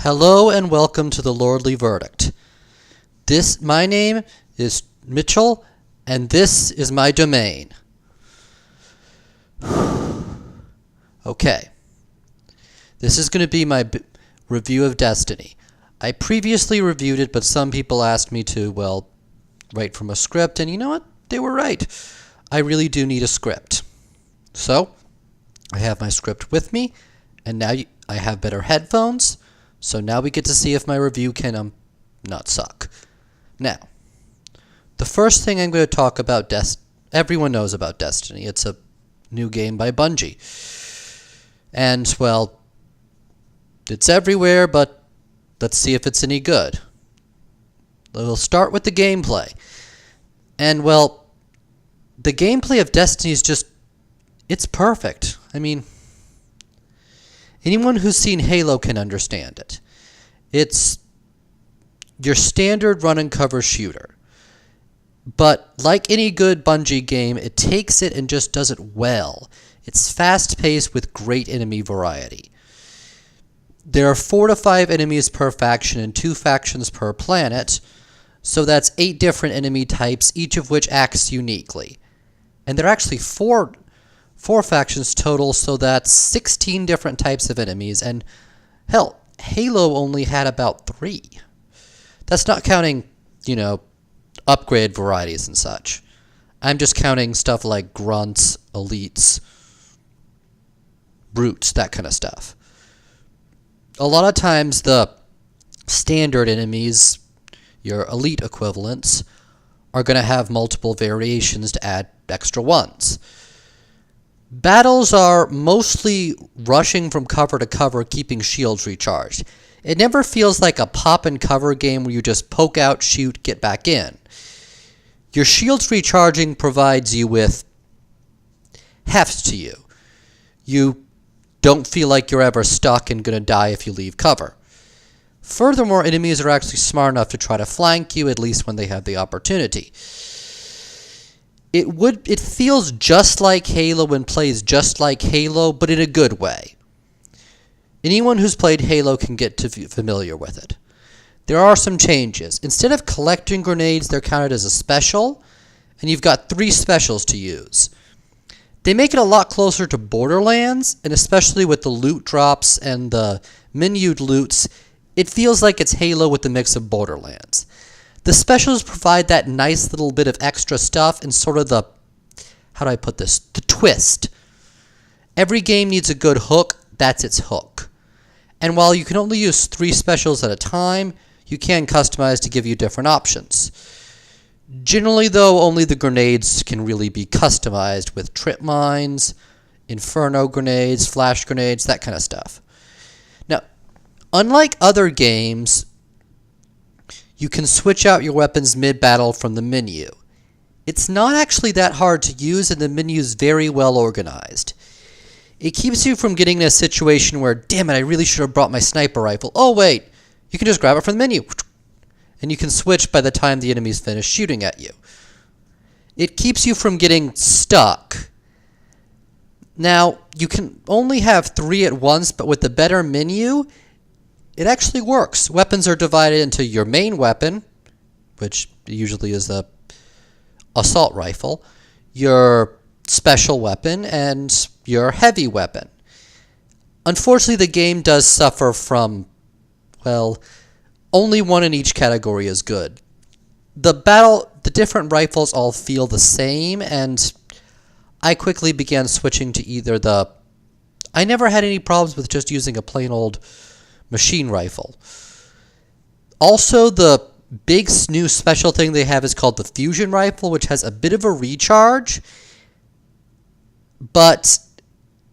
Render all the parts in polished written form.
Hello and welcome to the Lordly Verdict. My name is Mitchell, and this is my domain. Okay. This is going to be my review of Destiny. I previously reviewed it, but some people asked me to, write from a script, and you know what? They were right. I really do need a script. So, I have my script with me, and now I have better headphones. So now we get to see if my review can not suck. Now, the first thing I'm going to talk about, everyone knows about Destiny. It's a new game by Bungie. And, it's everywhere, but let's see if it's any good. We'll start with the gameplay. And, the gameplay of Destiny is it's perfect. I mean, anyone who's seen Halo can understand it. It's your standard run and cover shooter. But like any good Bungie game, it takes it and just does it well. It's fast-paced with great enemy variety. There are 4 to 5 enemies per faction and 2 factions per planet, so that's 8 different enemy types, each of which acts uniquely. And there are actually 4 factions total, so that's 16 different types of enemies, and hell, Halo only had about 3. That's not counting, upgrade varieties and such. I'm just counting stuff like grunts, elites, brutes, that kind of stuff. A lot of times the standard enemies, your elite equivalents, are going to have multiple variations to add extra ones. Battles are mostly rushing from cover to cover, keeping shields recharged. It never feels like a pop-and-cover game where you just poke out, shoot, get back in. Your shields recharging provides you with heft to you. You don't feel like you're ever stuck and going to die if you leave cover. Furthermore, enemies are actually smart enough to try to flank you, at least when they have the opportunity. It feels just like Halo and plays just like Halo, but in a good way. Anyone who's played Halo can get familiar with it. There are some changes. Instead of collecting grenades, they're counted as a special, and you've got 3 specials to use. They make it a lot closer to Borderlands, and especially with the loot drops and the menued loots, it feels like it's Halo with a mix of Borderlands. The specials provide that nice little bit of extra stuff and sort of the twist. Every game needs a good hook, that's its hook. And while you can only use 3 specials at a time, you can customize to give you different options. Generally, though, only the grenades can really be customized with trip mines, inferno grenades, flash grenades, that kind of stuff. Now, unlike other games, you can switch out your weapons mid-battle from the menu. It's not actually that hard to use, and the menu is very well organized. It keeps you from getting in a situation where, damn it, I really should have brought my sniper rifle. Oh, wait, you can just grab it from the menu. And you can switch by the time the enemy's finished shooting at you. It keeps you from getting stuck. Now, you can only have 3 at once, but with the better menu, it actually works. Weapons are divided into your main weapon, which usually is the assault rifle, your special weapon, and your heavy weapon. Unfortunately, the game does suffer from, only one in each category is good. The different rifles all feel the same, and I quickly began switching to either I never had any problems with just using a plain old machine rifle. Also, the big new special thing they have is called the fusion rifle, which has a bit of a recharge, but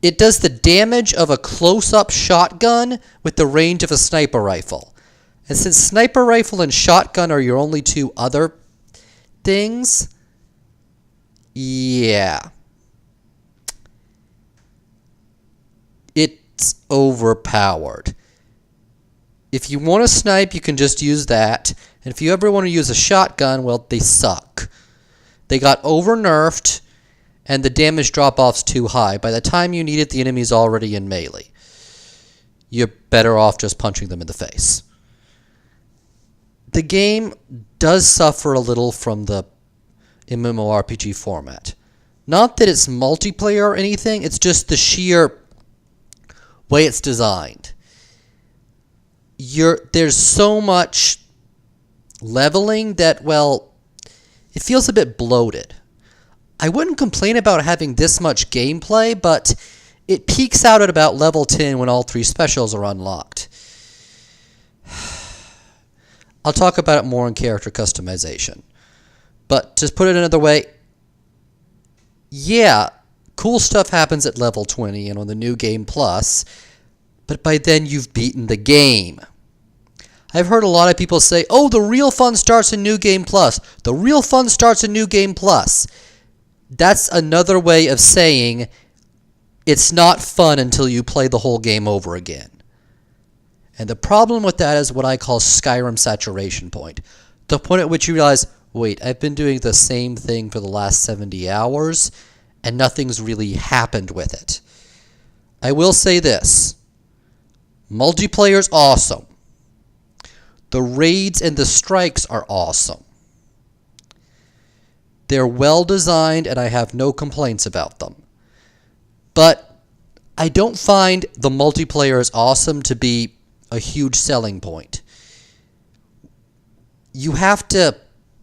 it does the damage of a close-up shotgun with the range of a sniper rifle. And since sniper rifle and shotgun are your only 2 other things, yeah, it's overpowered. If you want to snipe, you can just use that. And if you ever want to use a shotgun, they suck. They got over-nerfed, and the damage drop-off's too high. By the time you need it, the enemy's already in melee. you're better off just punching them in the face. The game does suffer a little from the MMORPG format. Not that it's multiplayer or anything, it's just the sheer way it's designed. There's so much leveling that, well, it feels a bit bloated. I wouldn't complain about having this much gameplay, but it peaks out at about level 10 when all 3 specials are unlocked. I'll talk about it more in character customization. But to put it another way, yeah, cool stuff happens at level 20 and on the New Game Plus, but by then you've beaten the game. I've heard a lot of people say, oh, the real fun starts in New Game Plus. The real fun starts in New Game Plus. That's another way of saying it's not fun until you play the whole game over again. And the problem with that is what I call Skyrim saturation point. The point at which you realize, wait, I've been doing the same thing for the last 70 hours, and nothing's really happened with it. I will say this. Multiplayer's awesome. The raids and the strikes are awesome. They're well designed, and I have no complaints about them. But I don't find the multiplayer as awesome to be a huge selling point.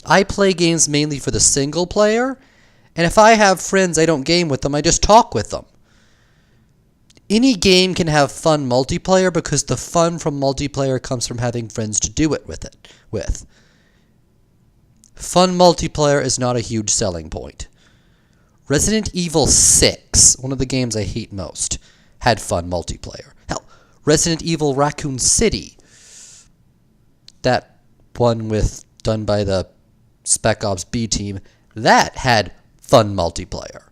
I play games mainly for the single player, and if I have friends I don't game with them, I just talk with them. Any game can have fun multiplayer because the fun from multiplayer comes from having friends to do it with. Fun multiplayer is not a huge selling point. Resident Evil 6, one of the games I hate most, had fun multiplayer. Hell, Resident Evil Raccoon City, that one done by the Spec Ops B team, that had fun multiplayer.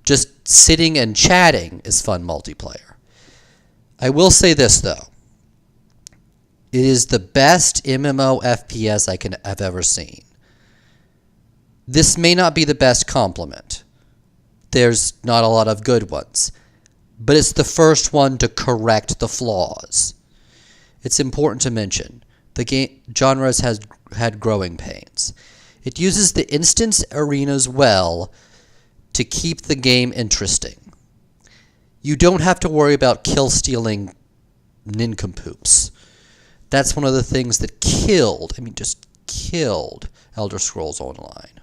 Just sitting and chatting is fun multiplayer. I will say this, though. It is the best MMO FPS I've ever seen. This may not be the best compliment. There's not a lot of good ones. But it's the first one to correct the flaws. It's important to mention, the game genres has had growing pains. It uses the instance arenas well to keep the game interesting. You don't have to worry about kill-stealing nincompoops. That's one of the things that just killed Elder Scrolls Online.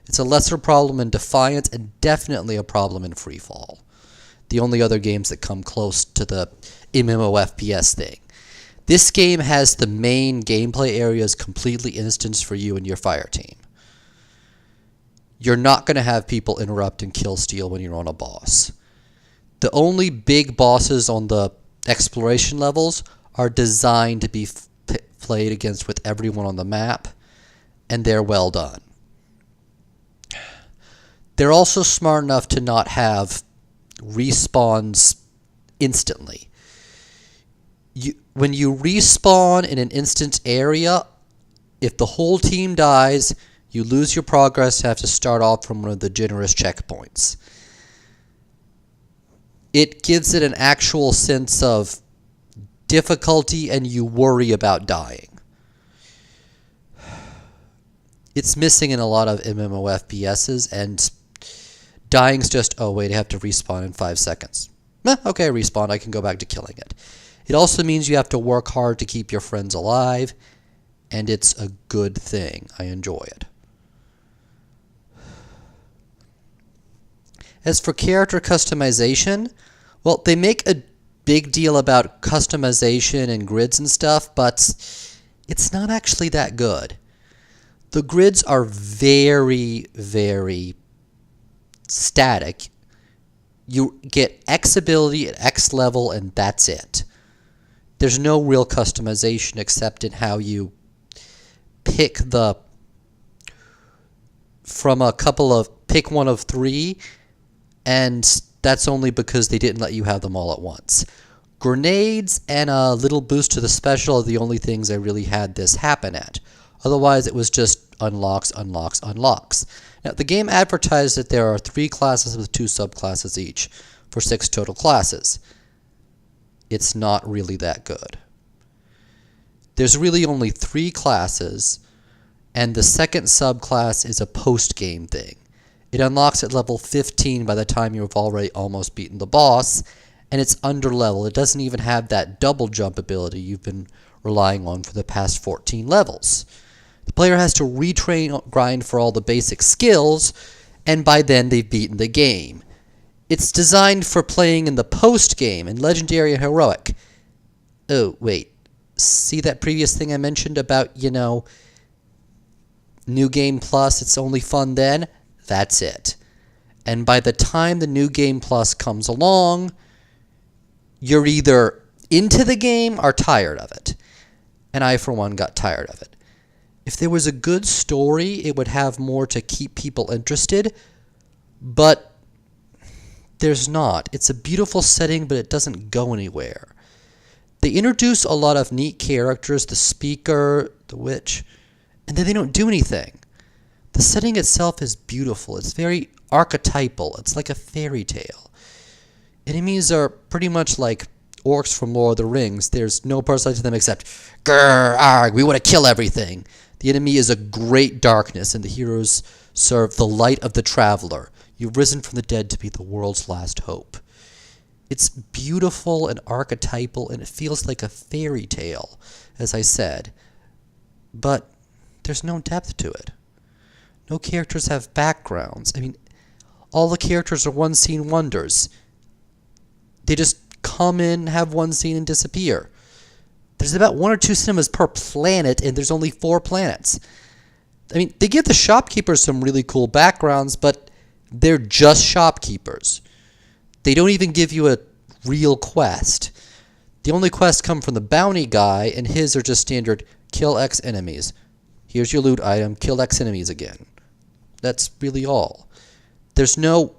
It's a lesser problem in Defiance and definitely a problem in Freefall. The only other games that come close to the MMO FPS thing. This game has the main gameplay areas completely instanced for you and your fire team. You're not going to have people interrupt and kill steal when you're on a boss. The only big bosses on the exploration levels are designed to be played against with everyone on the map, and they're well done. They're also smart enough to not have respawns instantly. When you respawn in an instant area, if the whole team dies, you lose your progress and have to start off from one of the generous checkpoints. It gives it an actual sense of difficulty, and you worry about dying. It's missing in a lot of MMO FPSs, and dying's just, oh wait, I have to respawn in 5 seconds. Okay, I respawned, I can go back to killing it. It also means you have to work hard to keep your friends alive, and it's a good thing. I enjoy it. As for character customization, well, they make a big deal about customization and grids and stuff, but it's not actually that good. The grids are very, very static. You get X ability at X level, and that's it. There's no real customization except in how you pick pick one of 3, and that's only because they didn't let you have them all at once. Grenades and a little boost to the special are the only things I really had this happen at. Otherwise, it was just unlocks, unlocks, unlocks. Now, the game advertised that there are 3 classes with 2 subclasses each, for 6 total classes. it's not really that good. There's really only 3 classes, and the second subclass is a post-game thing. It unlocks at level 15 by the time you've already almost beaten the boss, and it's underleveled. It doesn't even have that double jump ability you've been relying on for the past 14 levels. The player has to retrain grind for all the basic skills, and by then they've beaten the game. It's designed for playing in the post-game, and Legendary and Heroic. Oh, wait. See that previous thing I mentioned about, New Game Plus, it's only fun then? That's it. And by the time the New Game Plus comes along, you're either into the game or tired of it. And I, for one, got tired of it. If there was a good story, it would have more to keep people interested, but there's not. It's a beautiful setting, but it doesn't go anywhere. They introduce a lot of neat characters, the Speaker, the Witch, and then they don't do anything. The setting itself is beautiful. It's very archetypal. It's like a fairy tale. Enemies are pretty much like orcs from Lord of the Rings. There's no personality to them except, grrr, arg, we want to kill everything. The enemy is a great darkness, and the heroes serve the light of the traveler. You've risen from the dead to be the world's last hope. It's beautiful and archetypal, and it feels like a fairy tale, as I said. But there's no depth to it. No characters have backgrounds. I mean, all the characters are one-scene wonders. They just come in, have one scene, and disappear. There's about 1 or 2 cinemas per planet, and there's only 4 planets. I mean, they give the shopkeepers some really cool backgrounds, but they're just shopkeepers. They don't even give you a real quest. The only quests come from the bounty guy, and his are just standard, kill X enemies. Here's your loot item, kill X enemies again. That's really all. There's nothing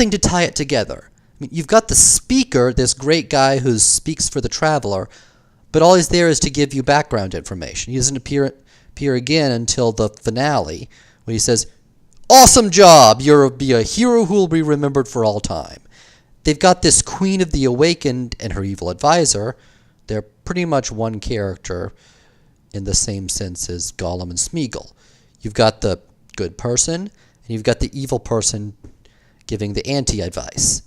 to tie it together. I mean, you've got the Speaker, this great guy who speaks for the traveler, but all he's there is to give you background information. He doesn't appear again until the finale, when he says, awesome job! You'll be a hero who will be remembered for all time. They've got this Queen of the Awakened and her evil advisor. They're pretty much one character in the same sense as Gollum and Smeagol. You've got the good person, and you've got the evil person giving the anti-advice.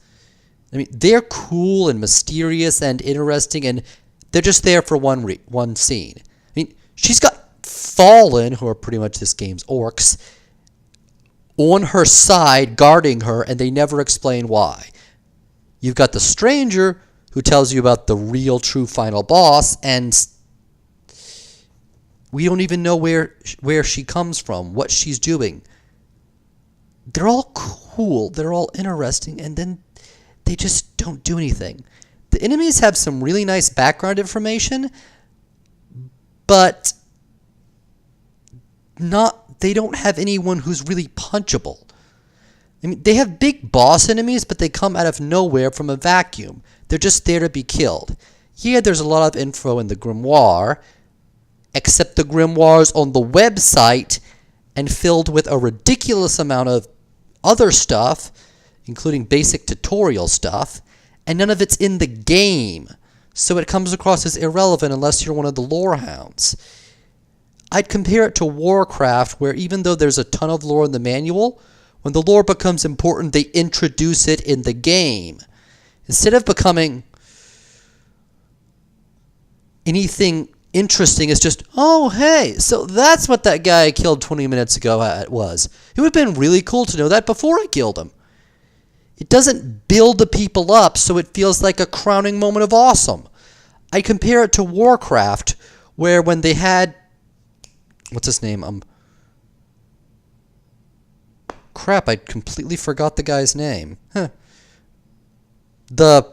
I mean, they're cool and mysterious and interesting, and they're just there for one scene. I mean, she's got Fallen, who are pretty much this game's orcs, on her side guarding her, and they never explain why. You've got the Stranger, who tells you about the real, true final boss, and we don't even know where she comes from, what she's doing. They're all cool, they're all interesting, and then they just don't do anything. The enemies have some really nice background information, but they don't have anyone who's really punchable. I mean, they have big boss enemies, but they come out of nowhere from a vacuum. They're just there to be killed. Yeah, there's a lot of info in the grimoire, except the grimoire's on the website and filled with a ridiculous amount of other stuff, including basic tutorial stuff, and none of it's in the game, so it comes across as irrelevant unless you're one of the lore hounds. I'd compare it to Warcraft, where even though there's a ton of lore in the manual, when the lore becomes important, they introduce it in the game. Instead of becoming anything interesting, it's just, oh, hey, so that's what that guy I killed 20 minutes ago was. It would have been really cool to know that before I killed him. It doesn't build the people up so it feels like a crowning moment of awesome. I compare it to Warcraft, where when they had... What's his name? Crap, I completely forgot the guy's name. The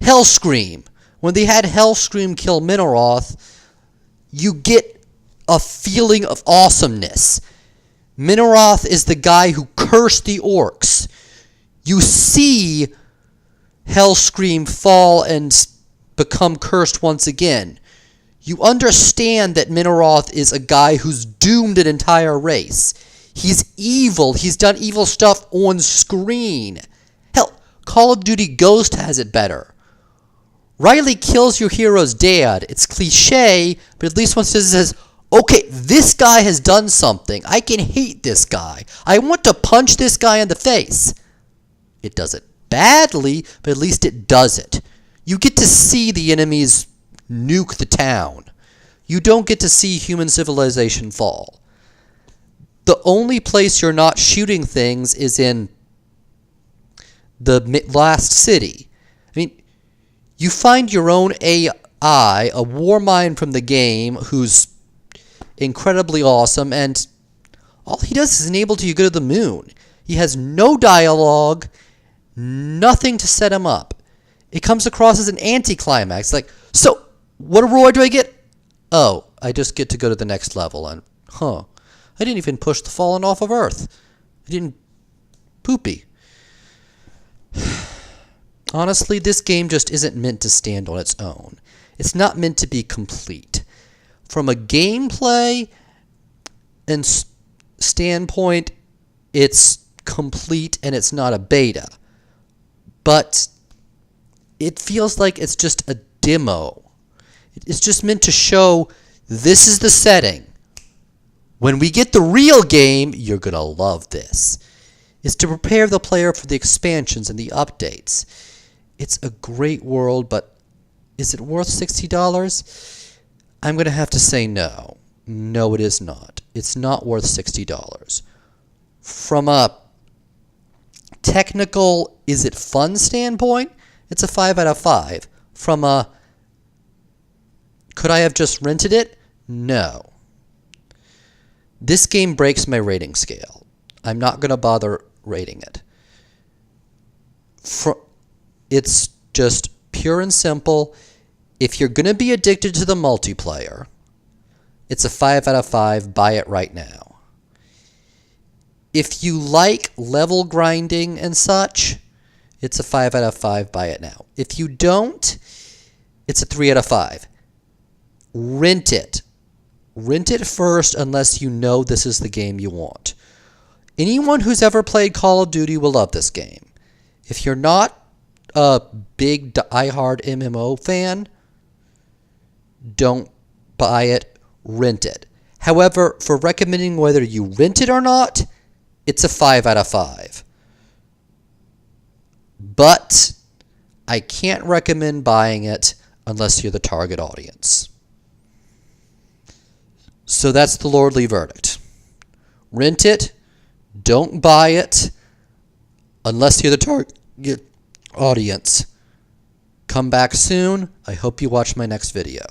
Hellscream. When they had Hellscream kill Minoroth, you get a feeling of awesomeness. Minoroth is the guy who cursed the orcs. You see Hellscream fall and become cursed once again. You understand that Minoroth is a guy who's doomed an entire race. He's evil. He's done evil stuff on screen. Hell, Call of Duty Ghost has it better. Riley kills your hero's dad. It's cliche, but at least once it says, okay, this guy has done something. I can hate this guy. I want to punch this guy in the face. It does it badly, but at least it does it. You get to see the enemies nuke the town. You don't get to see human civilization fall. The only place you're not shooting things is in the last city. I mean, you find your own AI, a war mind from the game, who's incredibly awesome, and all he does is enable you to go to the moon. He has no dialogue, nothing to set him up. It comes across as an anticlimax. Like, so, what reward do I get? Oh, I just get to go to the next level, and, I didn't even push the fallen off of Earth. I didn't poopy. Honestly, this game just isn't meant to stand on its own. It's not meant to be complete. From a gameplay and standpoint, it's complete and it's not a beta. But it feels like it's just a demo. It's just meant to show this is the setting. When we get the real game, you're going to love this. It's to prepare the player for the expansions and the updates. It's a great world, but is it worth $60? I'm going to have to say no. No, it is not. It's not worth $60. From a technical, is it fun standpoint, it's a 5 out of 5. From a, could I have just rented it? No. This game breaks my rating scale. I'm not going to bother rating it. It's just pure and simple. If you're going to be addicted to the multiplayer, it's a 5 out of 5. Buy it right now. If you like level grinding and such, it's a 5 out of 5. Buy it now. If you don't, it's a 3 out of 5. Rent it. Rent it first unless you know this is the game you want. Anyone who's ever played Call of Duty will love this game. If you're not a big diehard MMO fan, don't buy it, rent it. However, for recommending whether you rent it or not, it's a 5 out of 5. But I can't recommend buying it unless you're the target audience. So that's the lordly verdict. Rent it, don't buy it unless you're the target audience. Come back soon. I hope you watch my next video.